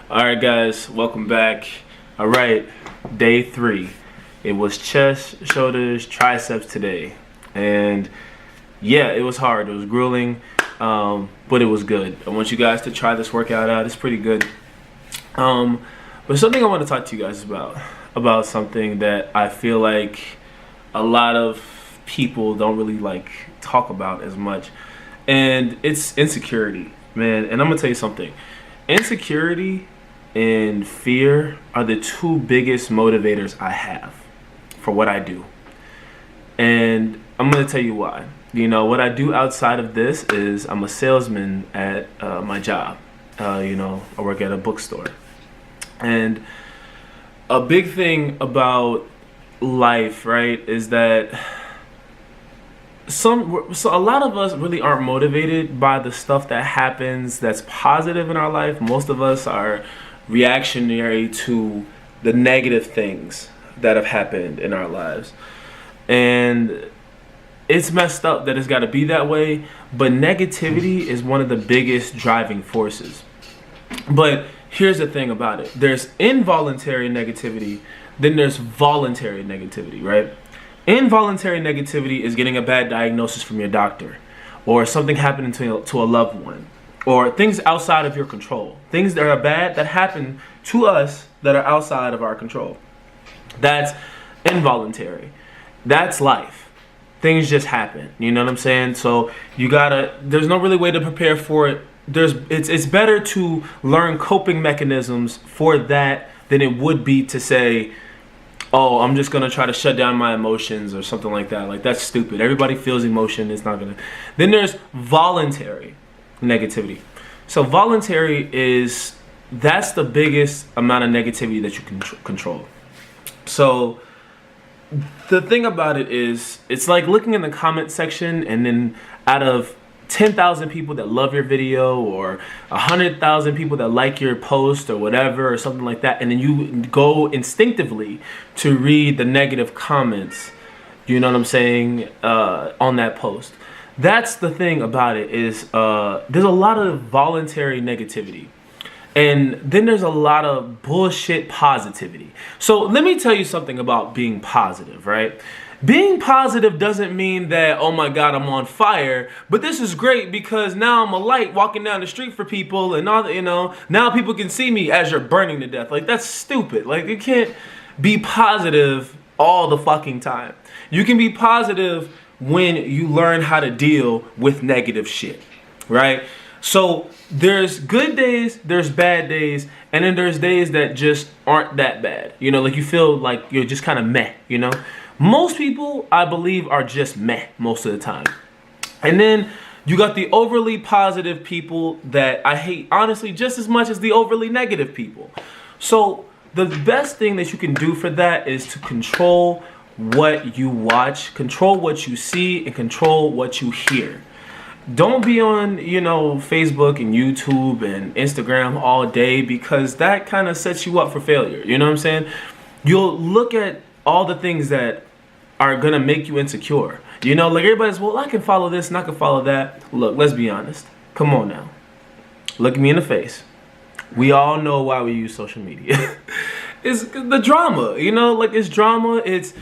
Alright guys, welcome back. Alright, day 3. It was chest, shoulders, triceps today. And yeah, it was hard. It was grueling, but it was good. I want you guys to try this workout out. It's pretty good. But something I want to talk to you guys about something that I feel like a lot of people don't really like talk about as much. And it's insecurity, man. And I'm going to tell you something. Insecurity and fear are the two biggest motivators I have for what I do. And I'm going to tell you why. You know, what I do outside of this is I'm a salesman at my job. You know, I work at a bookstore. And a big thing about life, right, is that a lot of us really aren't motivated by the stuff that happens that's positive in our life. Most of us are reactionary to the negative things that have happened in our lives. And it's messed up that it's got to be that way, but negativity is one of the biggest driving forces. But here's the thing about it. There's involuntary negativity, then there's voluntary negativity, right? Involuntary negativity is getting a bad diagnosis from your doctor, or something happening to a loved one, or things outside of your control. Things that are bad that happen to us that are outside of our control. That's involuntary. That's life. Things just happen. You know what I'm saying? So there's no really way to prepare for it. It's better to learn coping mechanisms for that than it would be to say, oh, I'm just going to try to shut down my emotions or something like that. Like, that's stupid. Everybody feels emotion. It's not going to. Then there's voluntary negativity. So voluntary that's the biggest amount of negativity that you can control. So the thing about it is, it's like looking in the comment section, and then out of 10,000 people that love your video, or 100,000 people that like your post or whatever, or something like that, and then you go instinctively to read the negative comments, you know what I'm saying, on that post. That's the thing about it, is there's a lot of voluntary negativity. And then there's a lot of bullshit positivity. So let me tell you something about being positive, right? Being positive doesn't mean that, oh my God, I'm on fire, but this is great because now I'm a light walking down the street for people, and all, you know, now people can see me as you're burning to death. Like, that's stupid. Like, you can't be positive all the fucking time. You can be positive when you learn how to deal with negative shit, right? So there's good days, there's bad days, and then there's days that just aren't that bad. You know, like you feel like you're just kind of meh, you know? Most people, I believe, are just meh most of the time. And then you got the overly positive people that I hate, honestly, just as much as the overly negative people. So the best thing that you can do for that is to control what you watch, control what you see, and control what you hear. Don't be on, you know, Facebook and YouTube and Instagram all day, because that kind of sets you up for failure. You know what I'm saying? You'll look at all the things that are going to make you insecure. You know, like everybody's, well, I can follow this and I can follow that. Look, let's be honest. Come on now. Look at me in the face. We all know why we use social media. It's the drama, you know, like it's drama. It's,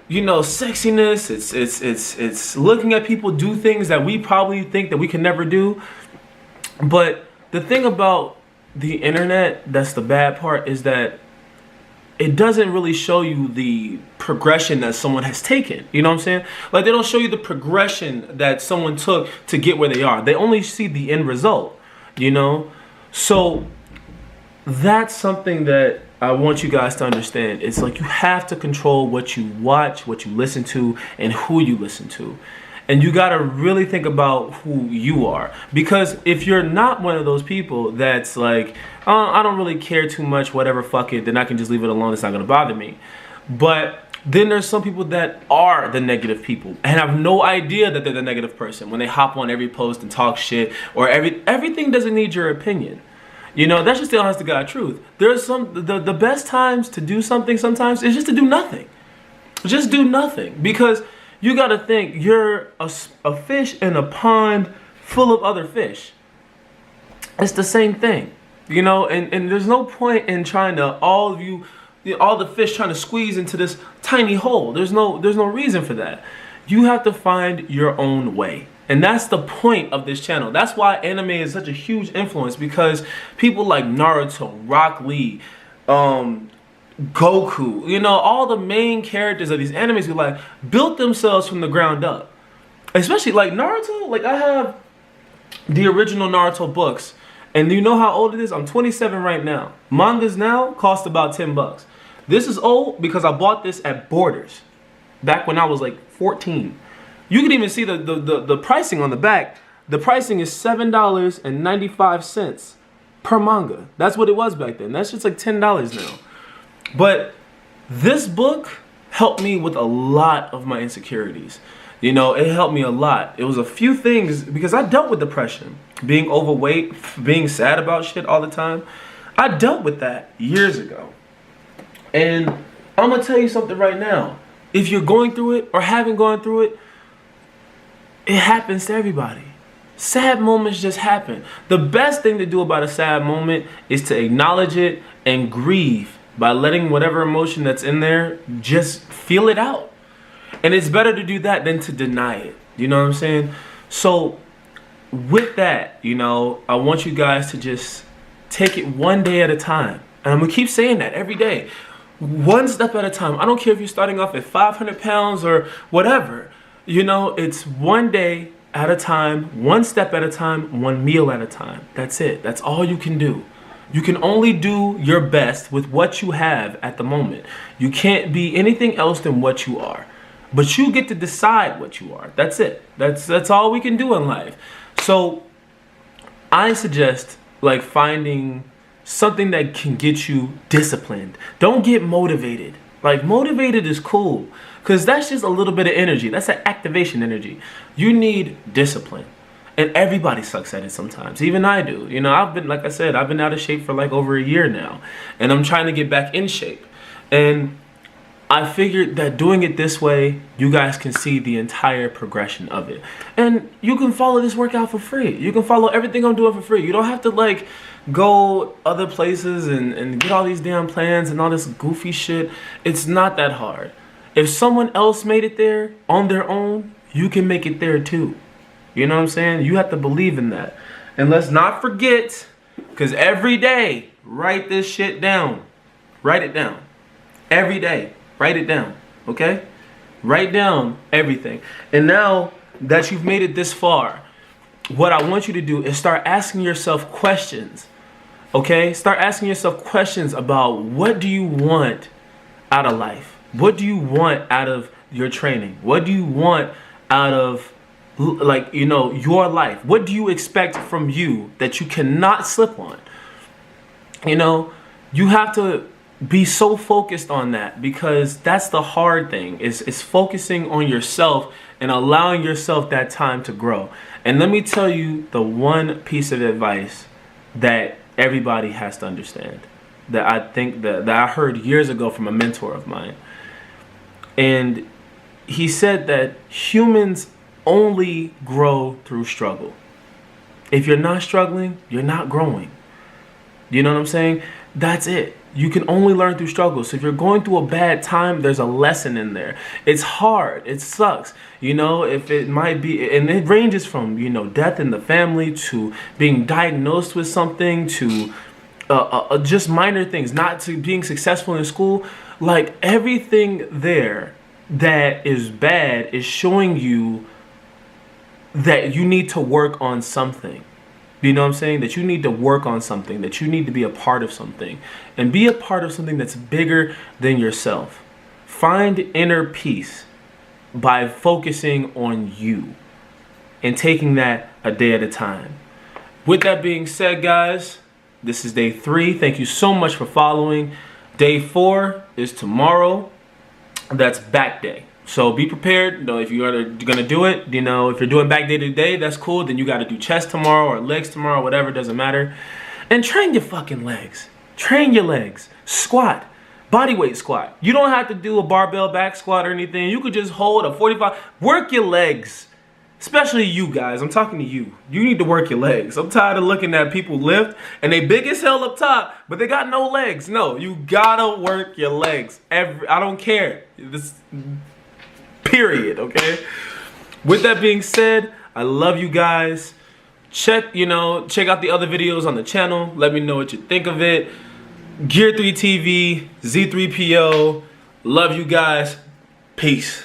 you know, sexiness. It's looking at people do things that we probably think that we can never do. But the thing about the internet, that's the bad part, is that it doesn't really show you the progression that someone has taken. You know what I'm saying? Like, they don't show you the progression that someone took to get where they are. They only see the end result, you know? So that's something that I want you guys to understand. It's like you have to control what you watch, what you listen to, and who you listen to. And you gotta really think about who you are. Because if you're not one of those people that's like, oh, I don't really care too much, whatever, fuck it, then I can just leave it alone, it's not gonna bother me. But then there's some people that are the negative people and have no idea that they're the negative person when they hop on every post and talk shit, or everything doesn't need your opinion. You know, that's just the honest to God truth. There's the best times to do something sometimes is just to do nothing. Just do nothing. Because You gotta think you're a fish in a pond full of other fish. It's the same thing, you know, and there's no point in trying to all the fish trying to squeeze into this tiny hole. There's no reason for that. You have to find your own way. And that's the point of this channel. That's why anime is such a huge influence, because people like Naruto, Rock Lee, Goku, you know, all the main characters of these animes who like built themselves from the ground up. Especially like Naruto, like I have the original Naruto books, and you know how old it is? I'm 27 right now. Mangas now cost about $10. This is old because I bought this at Borders back when I was like 14. You can even see the pricing on the back. The pricing is $7.95 per manga. That's what it was back then. That's just like $10 now. But this book helped me with a lot of my insecurities. You know, it helped me a lot. It was a few things, because I dealt with depression, being overweight, being sad about shit all the time. I dealt with that years ago. And I'm gonna tell you something right now. If you're going through it or haven't gone through it, it happens to everybody. Sad moments just happen. The best thing to do about a sad moment is to acknowledge it and grieve by letting whatever emotion that's in there, just feel it out. And it's better to do that than to deny it. You know what I'm saying? So with that, you know, I want you guys to just take it one day at a time. And I'm gonna keep saying that every day. One step at a time. I don't care if you're starting off at 500 pounds or whatever. You know, it's one day at a time, one step at a time, one meal at a time. That's it. That's all you can do. You can only do your best with what you have at the moment. You can't be anything else than what you are. But you get to decide what you are. That's it. That's all we can do in life. So I suggest like finding something that can get you disciplined. Don't get motivated. Like motivated is cool, because that's just a little bit of energy. That's an activation energy. You need discipline. And everybody sucks at it sometimes. Even I do. You know, I've been, like I said, I've been out of shape for like over a year now. And I'm trying to get back in shape. And I figured that doing it this way, you guys can see the entire progression of it. And you can follow this workout for free. You can follow everything I'm doing for free. You don't have to like go other places and get all these damn plans and all this goofy shit. It's not that hard. If someone else made it there on their own, you can make it there too. You know what I'm saying? You have to believe in that. And let's not forget, because every day, write this shit down. Write it down. Every day. Write it down, okay? Write down everything. And now that you've made it this far, what I want you to do is start asking yourself questions, okay? Start asking yourself questions about, what do you want out of life? What do you want out of your training? What do you want out of, like, you know, your life? What do you expect from you that you cannot slip on? You know, you have to be so focused on that, because that's the hard thing, is focusing on yourself and allowing yourself that time to grow. And let me tell you the one piece of advice that everybody has to understand, that I think that I heard years ago from a mentor of mine. And he said that humans only grow through struggle. If you're not struggling, you're not growing. You know what I'm saying? That's it. You can only learn through struggle. So if you're going through a bad time, there's a lesson in there. It's hard. It sucks. You know, if it might be, and it ranges from, you know, death in the family to being diagnosed with something to just minor things, not to being successful in school. Like everything there that is bad is showing you that you need to work on something. You know what I'm saying? That you need to work on something, that you need to be a part of something, and be a part of something that's bigger than yourself. Find inner peace by focusing on you and taking that a day at a time. With that being said, guys, this is day 3. Thank you so much for following. Day 4 is tomorrow. That's back day. So be prepared. You know, if you are gonna do it, you know, if you're doing back day today, that's cool. Then you got to do chest tomorrow or legs tomorrow, whatever, doesn't matter. And train your fucking legs. Train your legs. Squat. Body weight squat. You don't have to do a barbell back squat or anything. You could just hold a 45. Work your legs. Especially you guys. I'm talking to you. You need to work your legs. I'm tired of looking at people lift and they big as hell up top, but they got no legs. No, you gotta work your legs. I don't care. This period, okay? With that being said, I love you guys. Check out the other videos on the channel. Let me know what you think of it. Gear 3 TV, Z3PO. Love you guys. Peace.